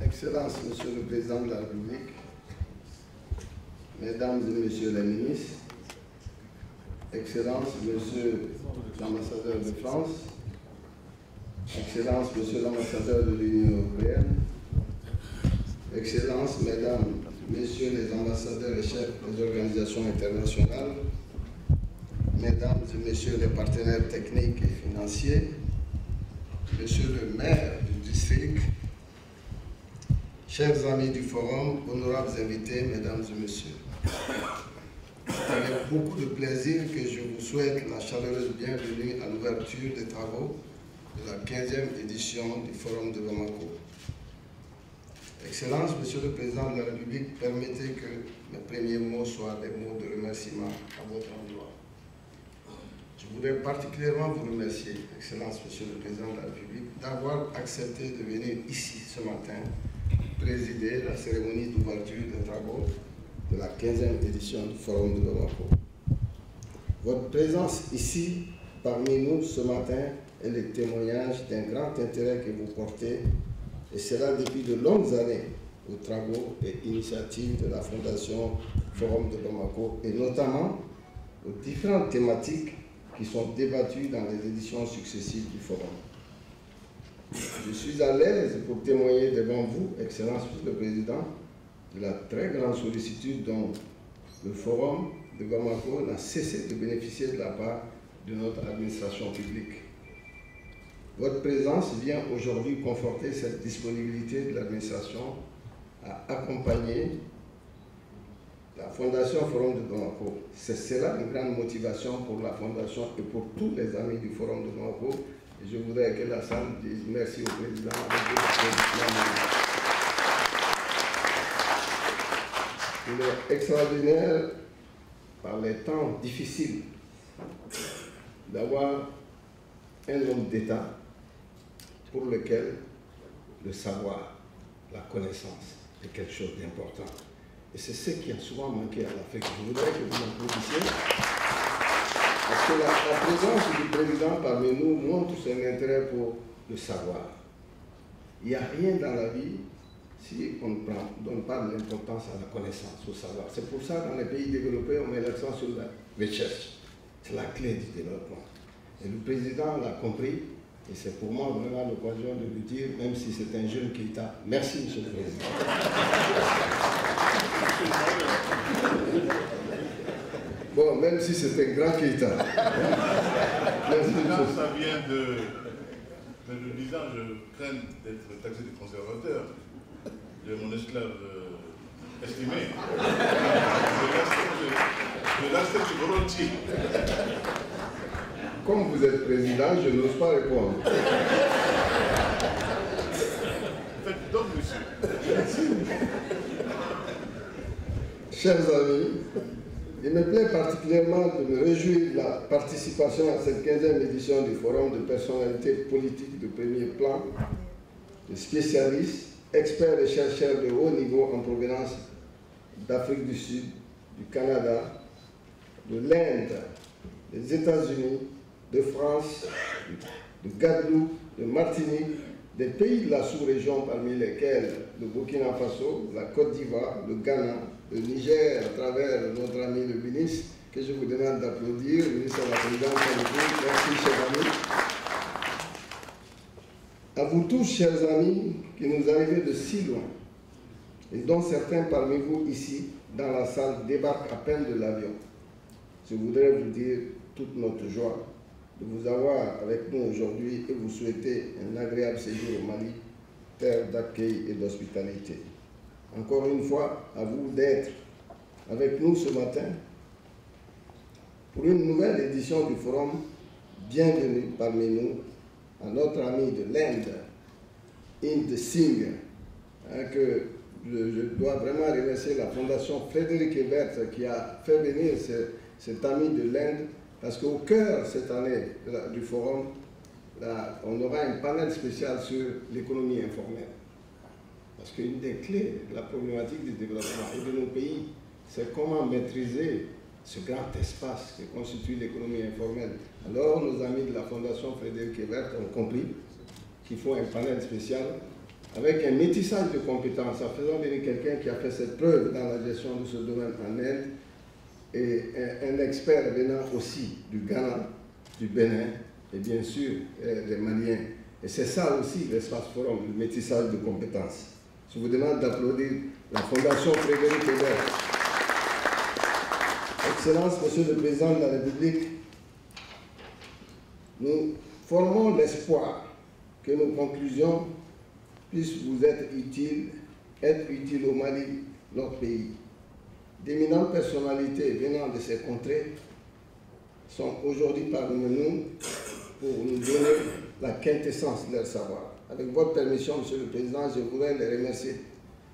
Excellence, Monsieur le Président de la République, Mesdames et Messieurs les ministres, Excellence, Monsieur l'ambassadeur de France, Excellence, Monsieur l'ambassadeur de l'Union européenne, Excellence, Mesdames, Messieurs les ambassadeurs et chefs des organisations internationales, Mesdames et Messieurs les partenaires techniques et financiers, Monsieur le maire du district, chers amis du forum, honorables invités, mesdames et messieurs. C'est avec beaucoup de plaisir que je vous souhaite la chaleureuse bienvenue à l'ouverture des travaux de la 15e édition du Forum de Bamako. Excellence, Monsieur le Président de la République, permettez que mes premiers mots soient des mots de remerciement à votre endroit. Je voudrais particulièrement vous remercier, Excellence, Monsieur le Président de la République, d'avoir accepté de venir ici ce matin présider la cérémonie d'ouverture des travaux de la 15e édition du Forum de Bamako. Votre présence ici, parmi nous ce matin, est le témoignage d'un grand intérêt que vous portez, et cela depuis de longues années, aux travaux et initiatives de la Fondation Forum de Bamako, et notamment aux différentes thématiques qui sont débattues dans les éditions successives du Forum. Je suis à l'aise pour témoigner devant vous, Excellence Monsieur le Président, de la très grande sollicitude dont le Forum de Bamako n'a cessé de bénéficier de la part de notre administration publique. Votre présence vient aujourd'hui conforter cette disponibilité de l'administration à accompagner la Fondation Forum de Bamako. C'est cela une grande motivation pour la Fondation et pour tous les amis du Forum de Bamako. Et je voudrais que la salle dise merci au Président. Il est extraordinaire, par les temps difficiles, d'avoir un homme d'État pour lequel le savoir, la connaissance est quelque chose d'important. Et c'est ce qui a souvent manqué à l'Afrique. Je voudrais que vous m'applaudissiez. Parce que la présence du président parmi nous montre son intérêt pour le savoir. Il n'y a rien dans la vie si on ne donne pas de l'importance à la connaissance, au savoir. C'est pour ça que dans les pays développés, on met l'accent sur la recherche. C'est la clé du développement. Et le président l'a compris. Et c'est pour moi vraiment l'occasion de lui dire, même si c'est un jeune Keïta, merci Monsieur le Président. Bon, même si c'est un grand Keïta. Quand ça vient de le disant, je crains d'être taxé de conservateur, de mon esclave estimé. Je l'accepte volontiers. Comme vous êtes président, je n'ose pas répondre. Faites donc, monsieur. Merci. Chers amis, il me plaît particulièrement de me réjouir de la participation à cette 15e édition du Forum de personnalités politiques de premier plan, de spécialistes, experts et chercheurs de haut niveau en provenance d'Afrique du Sud, du Canada, de l'Inde, des États-Unis, de France, de Guadeloupe, de Martinique, des pays de la sous-région parmi lesquels le Burkina Faso, la Côte d'Ivoire, le Ghana, le Niger à travers notre ami le ministre, que je vous demande d'applaudir, le ministre de la Présidence. Merci, chers amis. À vous tous, chers amis, qui nous arrivez de si loin, et dont certains parmi vous ici, dans la salle, débarquent à peine de l'avion. Je voudrais vous dire toute notre joie de vous avoir avec nous aujourd'hui et vous souhaiter un agréable séjour au Mali, terre d'accueil et d'hospitalité. Encore une fois, à vous d'être avec nous ce matin pour une nouvelle édition du Forum. Bienvenue parmi nous à notre ami de l'Inde, Inde Singh, que je dois vraiment remercier la Fondation Frédéric Ebert qui a fait venir cet ami de l'Inde, parce qu'au cœur cette année du Forum, on aura un panel spécial sur l'économie informelle. Parce qu'une des clés de la problématique du développement et de nos pays, c'est comment maîtriser ce grand espace que constitue l'économie informelle. Alors, nos amis de la Fondation Frédéric Ebert ont compris qu'il faut un panel spécial avec un métissage de compétences, en faisant venir quelqu'un qui a fait cette preuve dans la gestion de ce domaine en Inde, et un expert venant aussi du Ghana, du Bénin, et bien sûr des Maliens. Et c'est ça aussi l'espace forum, le métissage de compétences. Je vous demande d'applaudir la Fondation Frédéric Ebert. Excellence, Monsieur le Président de la République, nous formons l'espoir que nos conclusions puissent vous être utiles au Mali, notre pays. D'éminentes personnalités venant de ces contrées sont aujourd'hui parmi nous pour nous donner la quintessence de leur savoir. Avec votre permission, Monsieur le Président, je voudrais les remercier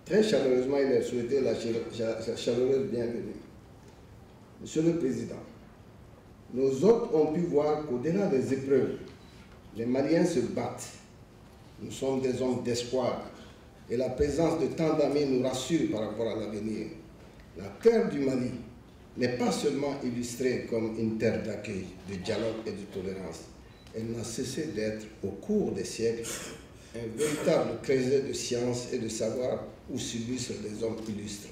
très chaleureusement et leur souhaiter la chaleureuse bienvenue. Monsieur le Président, nos hôtes ont pu voir qu'au-delà des épreuves, les Maliens se battent. Nous sommes des hommes d'espoir et la présence de tant d'amis nous rassure par rapport à l'avenir. La terre du Mali n'est pas seulement illustrée comme une terre d'accueil, de dialogue et de tolérance. Elle n'a cessé d'être, au cours des siècles, un véritable creuset de science et de savoir où subissent des hommes illustres.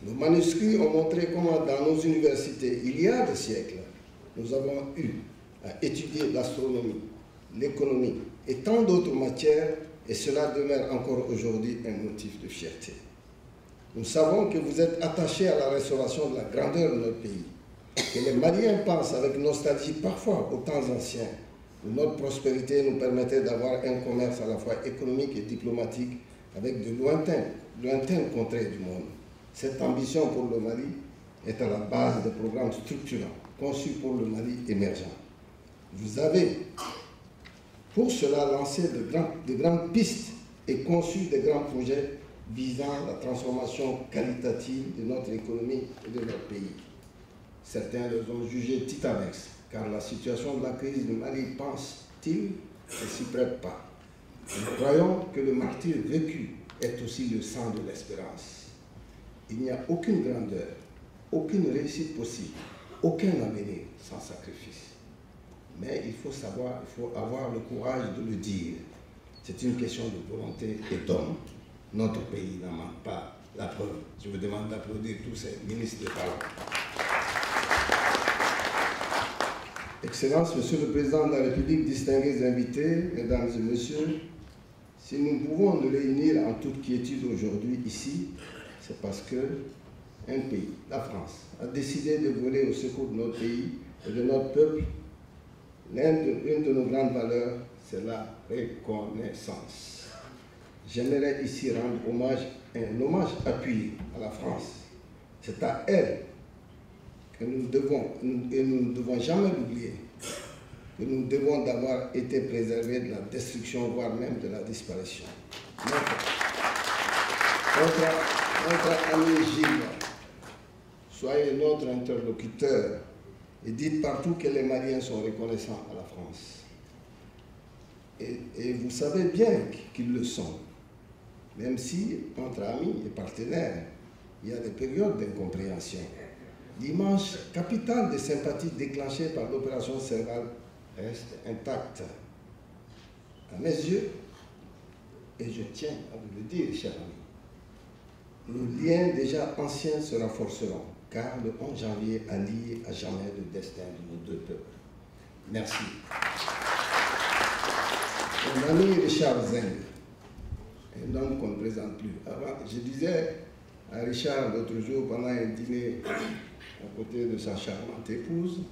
Nos manuscrits ont montré comment dans nos universités, il y a des siècles, nous avons eu à étudier l'astronomie, l'économie et tant d'autres matières, et cela demeure encore aujourd'hui un motif de fierté. Nous savons que vous êtes attachés à la restauration de la grandeur de notre pays, que les Maliens pensent avec nostalgie parfois aux temps anciens, où notre prospérité nous permettait d'avoir un commerce à la fois économique et diplomatique avec de lointaines contrées du monde. Cette ambition pour le Mali est à la base des programmes structurants conçus pour le Mali émergent. Vous avez pour cela lancé de grandes pistes et conçu de grands projets visant la transformation qualitative de notre économie et de notre pays. Certains les ont jugés titanesques, car la situation de la crise du Mali, pense-t-il, ne s'y prête pas. Nous croyons que le martyre vécu est aussi le sang de l'espérance. Il n'y a aucune grandeur, aucune réussite possible, aucun avenir sans sacrifice. Mais il faut savoir, il faut avoir le courage de le dire. C'est une question de volonté et d'homme. Notre pays n'en manque pas la preuve. Je vous demande d'applaudir tous ces ministres de talent. Excellences, Monsieur le Président de la République, distingués invités, Mesdames et Messieurs, si nous pouvons nous réunir en toute quiétude aujourd'hui ici, c'est parce que un pays, la France, a décidé de voler au secours de notre pays et de notre peuple. L'une de nos grandes valeurs, c'est la reconnaissance. J'aimerais ici rendre un hommage appuyé à la France. C'est à elle que nous devons, et nous ne devons jamais l'oublier, que nous devons d'avoir été préservés de la destruction, voire même de la disparition. Notre ami Gilles, soyez notre interlocuteur et dites partout que les Maliens sont reconnaissants à la France. Et vous savez bien qu'ils le sont, même si, entre amis et partenaires, il y a des périodes d'incompréhension. L'image capitale des sympathies déclenchées par l'opération Serval reste intacte. À mes yeux, et je tiens à vous le dire, chers amis, nos liens déjà anciens se renforceront, car le 11 janvier a lié à jamais le destin de nos deux peuples. Merci. Mon ami Richard Zeng, un homme qu'on ne présente plus. Avant, je disais à Richard l'autre jour, pendant un dîner à côté de sa charmante épouse,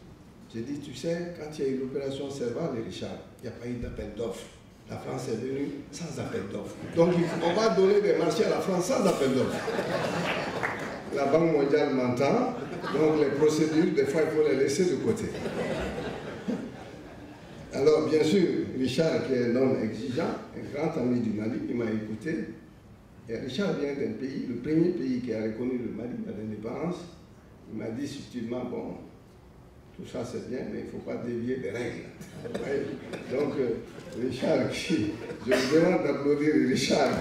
j'ai dit, tu sais, quand il y a eu l'opération Serval, Richard, il n'y a pas eu d'appel d'offres. La France est venue sans appel d'offres. Donc on va donner des marchés à la France sans appel d'offres. La Banque mondiale m'entend, donc les procédures, des fois, il faut les laisser de côté. Alors, bien sûr, Richard, qui est un homme exigeant, un grand ami du Mali, il m'a écouté. Et Richard vient d'un pays, le premier pays qui a reconnu le Mali à l'indépendance. Il m'a dit subtilement, bon, tout ça c'est bien, mais il ne faut pas dévier des règles. Donc, Richard, je vous demande d'applaudir Richard.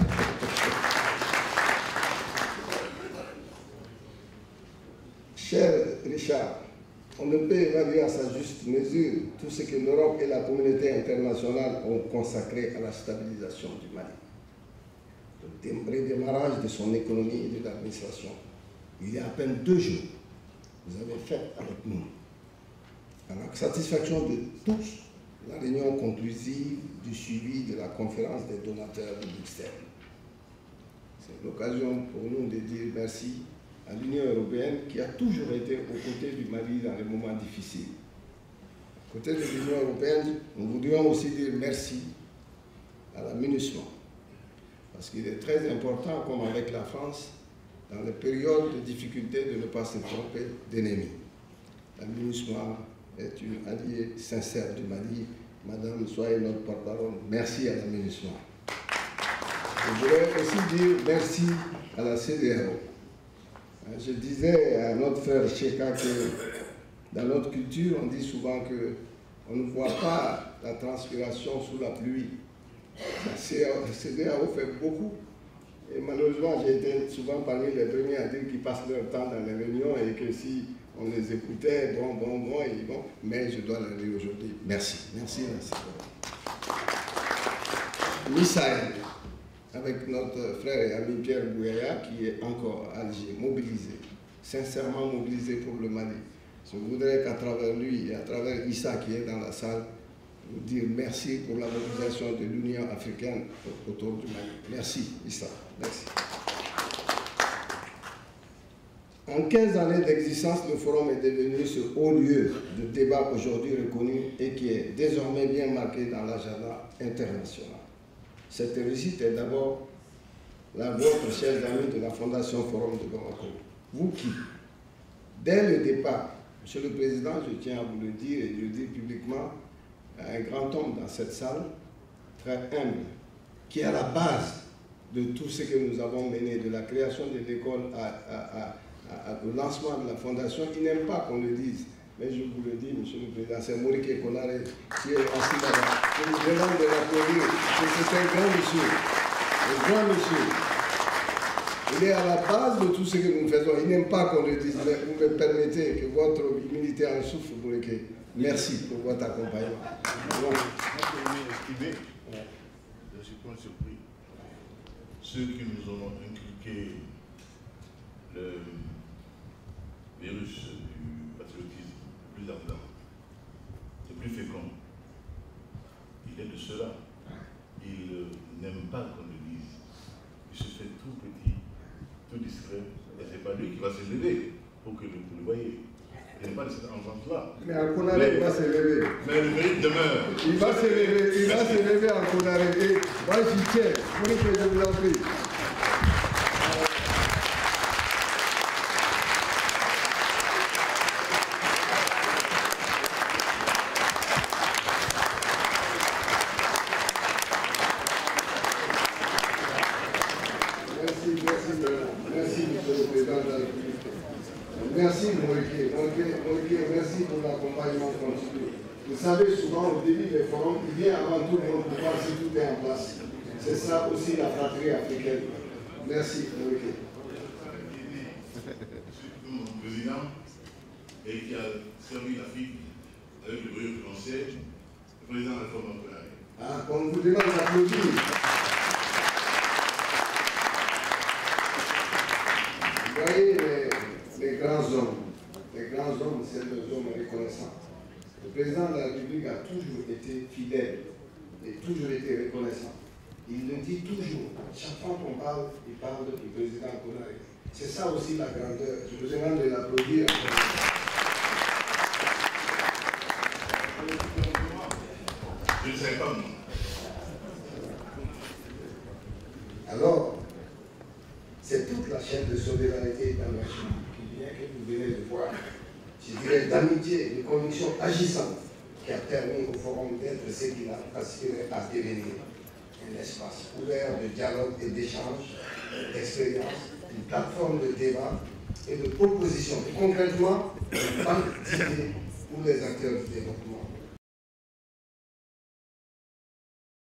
Cher Richard, on ne peut évaluer à sa juste mesure tout ce que l'Europe et la communauté internationale ont consacré à la stabilisation du Mali. le redémarrage de son économie et de l'administration. Il y a à peine 2 jours, vous avez fait avec nous, à la satisfaction de tous, la réunion conclusive du suivi de la conférence des donateurs de Bruxelles. C'est l'occasion pour nous de dire merci à l'Union européenne qui a toujours été aux côtés du Mali dans les moments difficiles. À côté de l'Union européenne, nous voudrions aussi dire merci à la MINUSMA, parce qu'il est très important, comme avec la France, dans les périodes de difficulté, de ne pas se tromper d'ennemis. La MINUSMA est une alliée sincère du Mali. Madame, soyez notre porte-parole. Merci à la MINUSMA. Je voudrais aussi dire merci à la CEDEAO. Je disais à notre frère Cheka que dans notre culture, on dit souvent qu'on ne voit pas la transpiration sous la pluie. La CEDEAO fait beaucoup. Et malheureusement, j'ai été souvent parmi les premiers à dire qu'ils passent leur temps dans les réunions et que si on les écoutait, mais je dois leur dire aujourd'hui, merci. Merci, merci. Misaël, avec notre frère et ami Pierre Bouyaya, qui est encore à Alger, mobilisé, sincèrement mobilisé pour le Mali. Je voudrais qu'à travers lui et à travers Issa qui est dans la salle, vous dire merci pour la mobilisation de l'Union africaine autour du Mali. Merci, Issa. Merci. En 15 années d'existence, le forum est devenu ce haut lieu de débat aujourd'hui reconnu et qui est désormais bien marqué dans l'agenda international. Cette réussite est d'abord la vôtre, chers amis de la Fondation Forum de Bamako. Vous qui, dès le départ, Monsieur le Président, je tiens à vous le dire et de le dire publiquement, un grand homme dans cette salle, très humble, qui est à la base de tout ce que nous avons mené, de la création de l'école au lancement de la fondation. Il n'aime pas qu'on le dise, mais je vous le dis, Monsieur le Président, c'est Moriké Konaré qui est assis là-bas. Je vous demande de l'applaudir, c'est un grand monsieur, un grand monsieur. Il est à la base de tout ce que nous faisons. Il n'aime pas qu'on le dise, mais vous me permettez que votre humilité en souffre, Moriké. Merci pour votre accompagnement. Je suis pas surpris. Ceux qui nous ont inculqué le virus du patriotisme plus ardent, le plus fécond, il est de cela. Il n'aime pas qu'on le dise. Il se fait tout petit, tout discret, et ce n'est pas lui qui va se lever pour que vous le voyez. Il n'est pas de cette enfance-là. Mais en Konaré, il va se lever. Mais le mérite demeure. Il va se lever en Konaré. Et moi, j'y tiens. Je vous en prie. Merci, Monsieur le Président de la République. Merci, Moriké. Merci pour l'accompagnement continu. Vous savez, souvent, au début des forums, il vient avant tout pour voir si tout est en place. C'est ça aussi la fratrie africaine. Merci, Moriké. Mon président, et qui a servi l'Afrique avec le brio français, le président de la Réforme Konaré. Ah, on vous demande d'applaudir. Vous voyez les grands hommes, c'est des hommes reconnaissants. Le président de la République a toujours été fidèle et toujours été reconnaissant. Il le dit toujours. Chaque fois qu'on parle, il parle du président Konaré. C'est ça aussi la grandeur. Je vous demande de l'applaudir. Je ne sais pas, moi. Alors, c'est toute la chaîne de solidarité et d'engagement qui vient, que vous venez de voir, je dirais d'amitié, de conviction agissante qui a permis au forum d'être ce qu'il a aspiré à devenir. Un espace ouvert de dialogue et d'échange, d'expérience, une plateforme de débat et de proposition. Et concrètement, une banque d'idées pour les acteurs du développement.